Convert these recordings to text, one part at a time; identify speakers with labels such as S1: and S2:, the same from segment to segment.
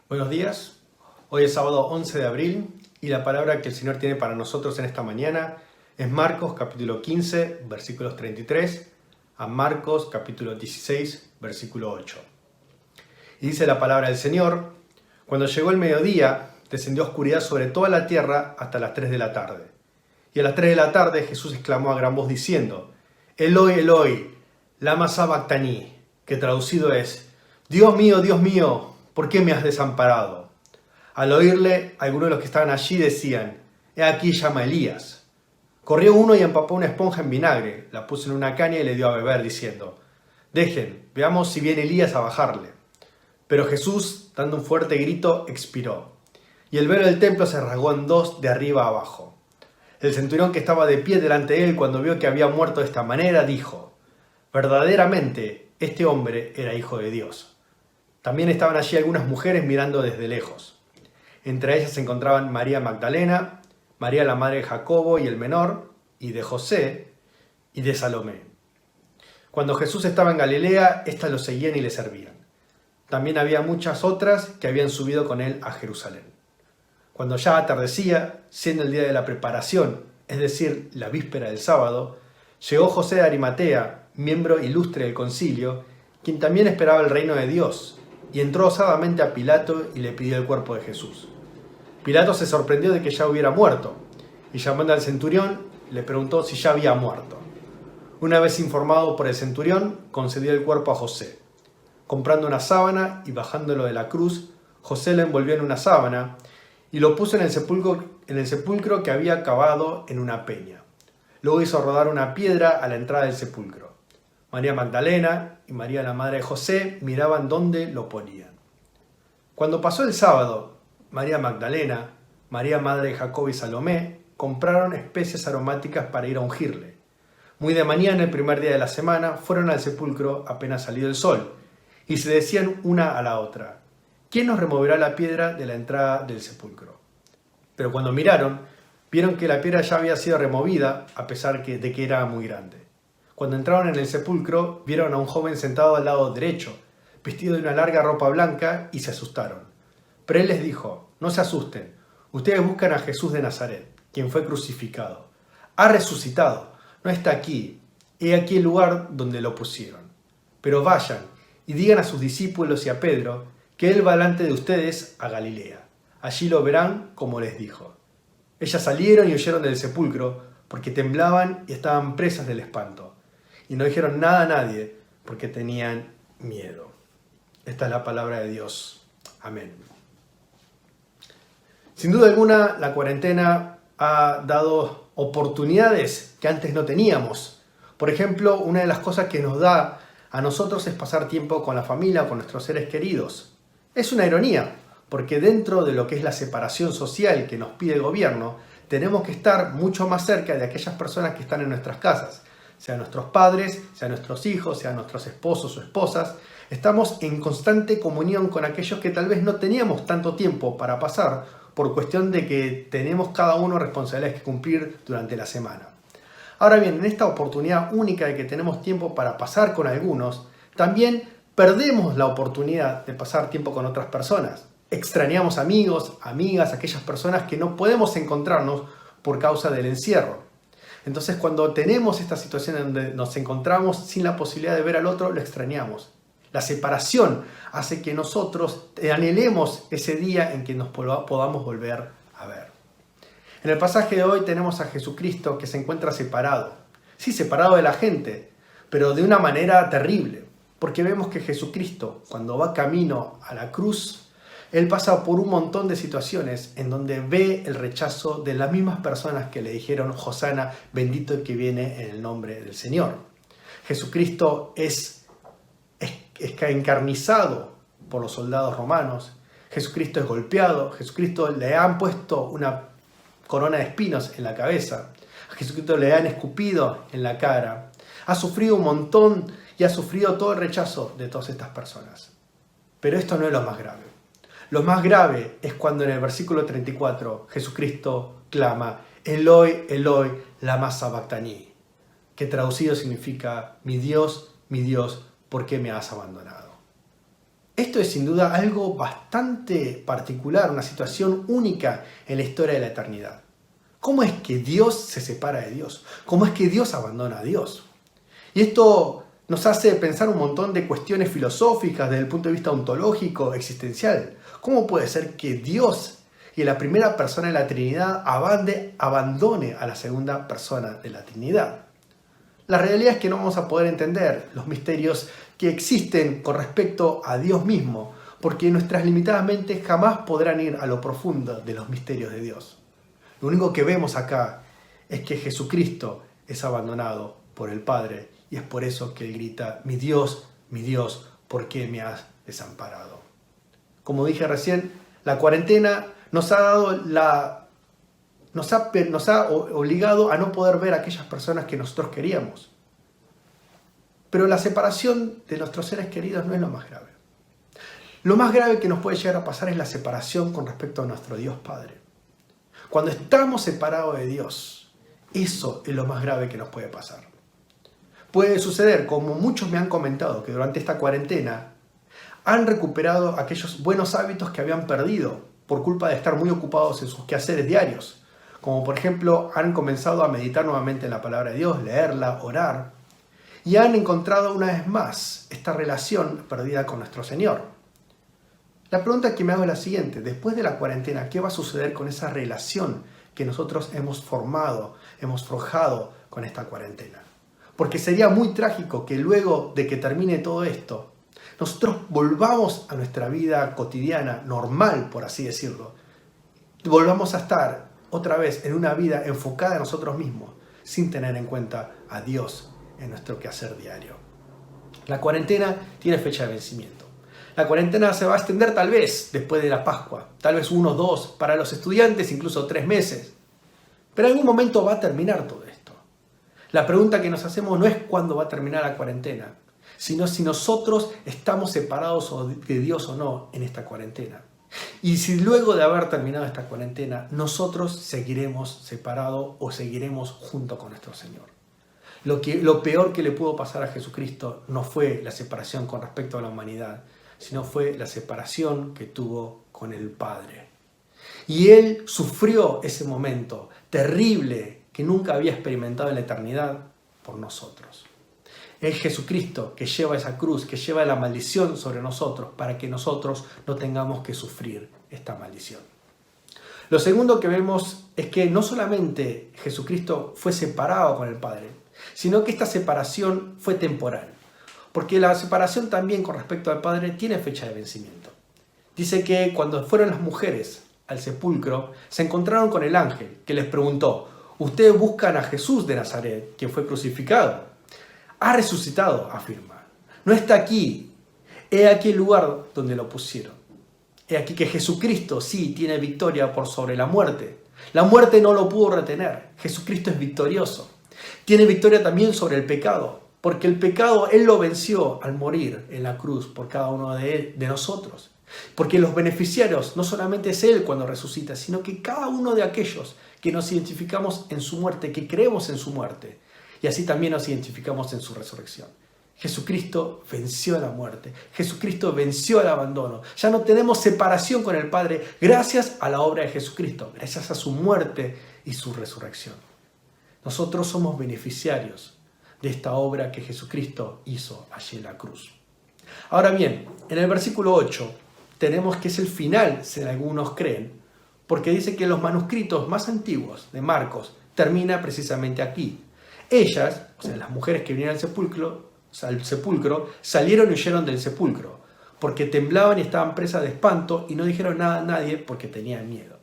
S1: Buenos días, hoy es sábado 11 de abril y la palabra que el Señor tiene para nosotros en esta mañana es Marcos capítulo 15 versículos 33 a Marcos capítulo 16 versículo 8. Y dice la palabra del Señor: cuando llegó el mediodía, descendió oscuridad sobre toda la tierra hasta las 3 de la tarde. Y a las 3 de la tarde Jesús exclamó a gran voz diciendo: Eloi, Eloi, lama sabactani, que traducido es: Dios mío, ¿por qué me has desamparado? Al oírle, algunos de los que estaban allí decían: He aquí llama a Elías. Corrió uno y empapó una esponja en vinagre, la puso en una caña y le dio a beber, diciendo: Dejen, veamos si viene Elías a bajarle. Pero Jesús, dando un fuerte grito, expiró, y el velo del templo se rasgó en dos de arriba a abajo. El centurión que estaba de pie delante de él, cuando vio que había muerto de esta manera, dijo: verdaderamente, este hombre era hijo de Dios. También estaban allí algunas mujeres mirando desde lejos. Entre ellas se encontraban María Magdalena, María la madre de Jacobo y el menor, y de José, y de Salomé. Cuando Jesús estaba en Galilea, éstas lo seguían y le servían. También había muchas otras que habían subido con él a Jerusalén. Cuando ya atardecía, siendo el día de la preparación, es decir, la víspera del sábado, llegó José de Arimatea, miembro ilustre del concilio, quien también esperaba el reino de Dios, y entró osadamente a Pilato y le pidió el cuerpo de Jesús. Pilato se sorprendió de que ya hubiera muerto, y llamando al centurión, le preguntó si ya había muerto. Una vez informado por el centurión, concedió el cuerpo a José. Comprando una sábana y bajándolo de la cruz, José lo envolvió en una sábana y lo puso en el sepulcro que había cavado en una peña. Luego hizo rodar una piedra a la entrada del sepulcro. María Magdalena y María la madre de José miraban dónde lo ponían. Cuando pasó el sábado, María Magdalena, María madre de Jacobo y Salomé compraron especias aromáticas para ir a ungirle. Muy de mañana, el primer día de la semana, fueron al sepulcro apenas salió el sol, y se decían una a la otra: ¿quién nos removerá la piedra de la entrada del sepulcro? Pero cuando miraron, vieron que la piedra ya había sido removida, a pesar de que era muy grande. Cuando entraron en el sepulcro, vieron a un joven sentado al lado derecho, vestido de una larga ropa blanca, y se asustaron. Pero él les dijo: no se asusten, ustedes buscan a Jesús de Nazaret, quien fue crucificado. Ha resucitado, no está aquí, he aquí el lugar donde lo pusieron. Pero vayan y digan a sus discípulos y a Pedro que él va delante de ustedes a Galilea. Allí lo verán como les dijo. Ellas salieron y huyeron del sepulcro porque temblaban y estaban presas del espanto. Y no dijeron nada a nadie porque tenían miedo. Esta es la palabra de Dios. Amén. Sin duda alguna, la cuarentena ha dado oportunidades que antes no teníamos. Por ejemplo, una de las cosas que nos da a nosotros es pasar tiempo con la familia o con nuestros seres queridos. Es una ironía, porque dentro de lo que es la separación social que nos pide el gobierno, tenemos que estar mucho más cerca de aquellas personas que están en nuestras casas, sean nuestros padres, sean nuestros hijos, sean nuestros esposos o esposas. Estamos en constante comunión con aquellos que tal vez no teníamos tanto tiempo para pasar por cuestión de que tenemos cada uno responsabilidades que cumplir durante la semana. Ahora bien, en esta oportunidad única de que tenemos tiempo para pasar con algunos, también perdemos la oportunidad de pasar tiempo con otras personas. Extrañamos amigos, amigas, aquellas personas que no podemos encontrarnos por causa del encierro. Entonces, cuando tenemos esta situación en donde nos encontramos sin la posibilidad de ver al otro, lo extrañamos. La separación hace que nosotros anhelemos ese día en que nos podamos volver a ver. En el pasaje de hoy tenemos a Jesucristo que se encuentra separado. Sí, separado de la gente, pero de una manera terrible. Porque vemos que Jesucristo, cuando va camino a la cruz, Él pasa por un montón de situaciones en donde ve el rechazo de las mismas personas que le dijeron: Hosana, bendito el que viene en el nombre del Señor. Jesucristo es encarnizado por los soldados romanos. Jesucristo es golpeado. Jesucristo le han puesto una corona de espinos en la cabeza. A Jesucristo le han escupido en la cara. Ha sufrido un montón y ha sufrido todo el rechazo de todas estas personas. Pero esto no es lo más grave. Lo más grave es cuando en el versículo 34 Jesucristo clama: Eloi, Eloi, lama sabactani, que traducido significa: mi Dios, ¿por qué me has abandonado? Esto es sin duda algo bastante particular, una situación única en la historia de la eternidad. ¿Cómo es que Dios se separa de Dios? ¿Cómo es que Dios abandona a Dios? Y esto nos hace pensar un montón de cuestiones filosóficas desde el punto de vista ontológico, existencial. ¿Cómo puede ser que Dios y la primera persona de la Trinidad abandone a la segunda persona de la Trinidad? La realidad es que no vamos a poder entender los misterios que existen con respecto a Dios mismo, porque nuestras limitadas mentes jamás podrán ir a lo profundo de los misterios de Dios. Lo único que vemos acá es que Jesucristo es abandonado por el Padre, y es por eso que Él grita: mi Dios, ¿por qué me has desamparado? Como dije recién, la cuarentena nos ha obligado a no poder ver a aquellas personas que nosotros queríamos. Pero la separación de nuestros seres queridos no es lo más grave. Lo más grave que nos puede llegar a pasar es la separación con respecto a nuestro Dios Padre. Cuando estamos separados de Dios, eso es lo más grave que nos puede pasar. Puede suceder, como muchos me han comentado, que durante esta cuarentena han recuperado aquellos buenos hábitos que habían perdido por culpa de estar muy ocupados en sus quehaceres diarios. Como por ejemplo, han comenzado a meditar nuevamente en la palabra de Dios, leerla, orar. Y han encontrado una vez más esta relación perdida con nuestro Señor. La pregunta que me hago es la siguiente: después de la cuarentena, ¿qué va a suceder con esa relación que nosotros hemos formado, hemos forjado con esta cuarentena? Porque sería muy trágico que luego de que termine todo esto, nosotros volvamos a nuestra vida cotidiana, normal, por así decirlo. Volvamos a estar otra vez en una vida enfocada en nosotros mismos, sin tener en cuenta a Dios en nuestro quehacer diario. La cuarentena tiene fecha de vencimiento. La cuarentena se va a extender tal vez después de la Pascua, tal vez 1, 2, para los estudiantes incluso 3 meses. Pero en algún momento va a terminar todo esto. La pregunta que nos hacemos no es cuándo va a terminar la cuarentena, sino si nosotros estamos separados de Dios o no en esta cuarentena. Y si luego de haber terminado esta cuarentena, nosotros seguiremos separados o seguiremos junto con nuestro Señor. Lo peor que le pudo pasar a Jesucristo no fue la separación con respecto a la humanidad, sino fue la separación que tuvo con el Padre. Y Él sufrió ese momento terrible que nunca había experimentado en la eternidad por nosotros. Es Jesucristo que lleva esa cruz, que lleva la maldición sobre nosotros para que nosotros no tengamos que sufrir esta maldición. Lo segundo que vemos es que no solamente Jesucristo fue separado con el Padre, sino que esta separación fue temporal. Porque la separación también con respecto al Padre tiene fecha de vencimiento. Dice que cuando fueron las mujeres al sepulcro, se encontraron con el ángel que les preguntó: ustedes buscan a Jesús de Nazaret, quien fue crucificado. Ha resucitado, afirma. No está aquí. He aquí el lugar donde lo pusieron. He aquí que Jesucristo sí tiene victoria por sobre la muerte. La muerte no lo pudo retener. Jesucristo es victorioso. Tiene victoria también sobre el pecado, porque el pecado Él lo venció al morir en la cruz por cada uno de nosotros. Porque los beneficiarios no solamente es Él cuando resucita, sino que cada uno de aquellos que nos identificamos en su muerte, que creemos en su muerte, y así también nos identificamos en su resurrección. Jesucristo venció a la muerte. Jesucristo venció al abandono. Ya no tenemos separación con el Padre gracias a la obra de Jesucristo, gracias a su muerte y su resurrección. Nosotros somos beneficiarios de esta obra que Jesucristo hizo allí en la cruz. Ahora bien, en el versículo 8 tenemos que es el final, si algunos creen, porque dice que los manuscritos más antiguos de Marcos termina precisamente aquí. Ellas, o sea, las mujeres que vinieron al sepulcro, salieron y huyeron del sepulcro, porque temblaban y estaban presas de espanto y no dijeron nada a nadie porque tenían miedo.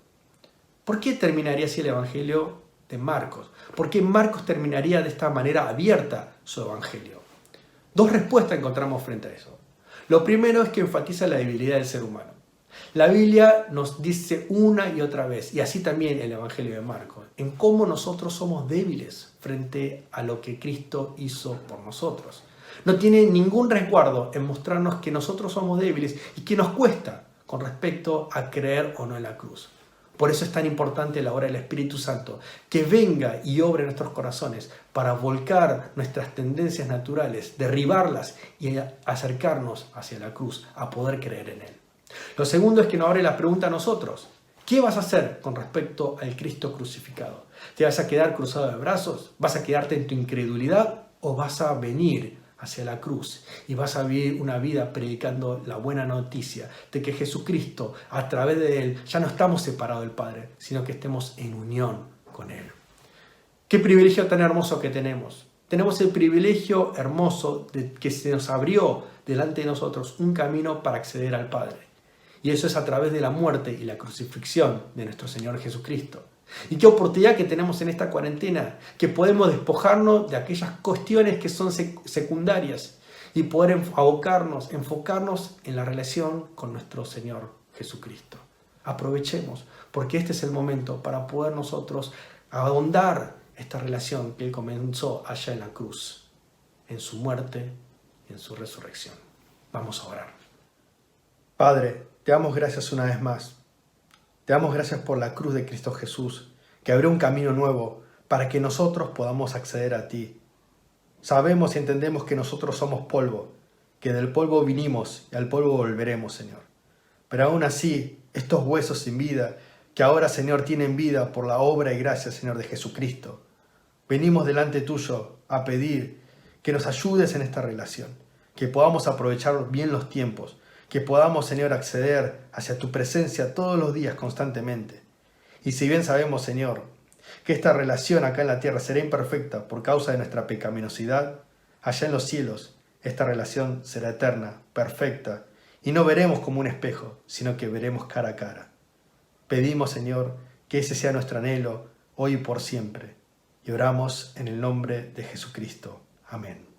S1: ¿Por qué terminaría así el Evangelio de Marcos? ¿Por qué Marcos terminaría de esta manera abierta su Evangelio? 2 respuestas encontramos frente a eso. Lo primero es que enfatiza la debilidad del ser humano. La Biblia nos dice una y otra vez, y así también el Evangelio de Marcos, en cómo nosotros somos débiles frente a lo que Cristo hizo por nosotros. No tiene ningún resguardo en mostrarnos que nosotros somos débiles y que nos cuesta con respecto a creer o no en la cruz. Por eso es tan importante la obra del Espíritu Santo, que venga y obre en nuestros corazones para volcar nuestras tendencias naturales, derribarlas y acercarnos hacia la cruz, a poder creer en Él. Lo segundo es que nos abre la pregunta a nosotros. ¿Qué vas a hacer con respecto al Cristo crucificado? ¿Te vas a quedar cruzado de brazos? ¿Vas a quedarte en tu incredulidad? ¿O vas a venir hacia la cruz y vas a vivir una vida predicando la buena noticia de que Jesucristo, a través de Él, ya no estamos separados del Padre, sino que estemos en unión con Él? Qué privilegio tan hermoso que tenemos. Tenemos el privilegio hermoso de que se nos abrió delante de nosotros un camino para acceder al Padre. Y eso es a través de la muerte y la crucifixión de nuestro Señor Jesucristo. Y qué oportunidad que tenemos en esta cuarentena, que podemos despojarnos de aquellas cuestiones que son secundarias y poder enfocarnos en la relación con nuestro Señor Jesucristo. Aprovechemos, porque este es el momento para poder nosotros ahondar esta relación que Él comenzó allá en la cruz, en su muerte y en su resurrección. Vamos a orar. Padre, te damos gracias una vez más. Te damos gracias por la cruz de Cristo Jesús, que abrió un camino nuevo para que nosotros podamos acceder a ti. Sabemos y entendemos que nosotros somos polvo, que del polvo vinimos y al polvo volveremos, Señor. Pero aún así, estos huesos sin vida, que ahora, Señor, tienen vida por la obra y gracia, Señor, de Jesucristo, venimos delante tuyo a pedir que nos ayudes en esta relación, que podamos aprovechar bien los tiempos, que podamos, Señor, acceder hacia tu presencia todos los días constantemente. Y si bien sabemos, Señor, que esta relación acá en la tierra será imperfecta por causa de nuestra pecaminosidad, allá en los cielos esta relación será eterna, perfecta, y no veremos como un espejo, sino que veremos cara a cara. Pedimos, Señor, que ese sea nuestro anhelo, hoy y por siempre. Y oramos en el nombre de Jesucristo. Amén.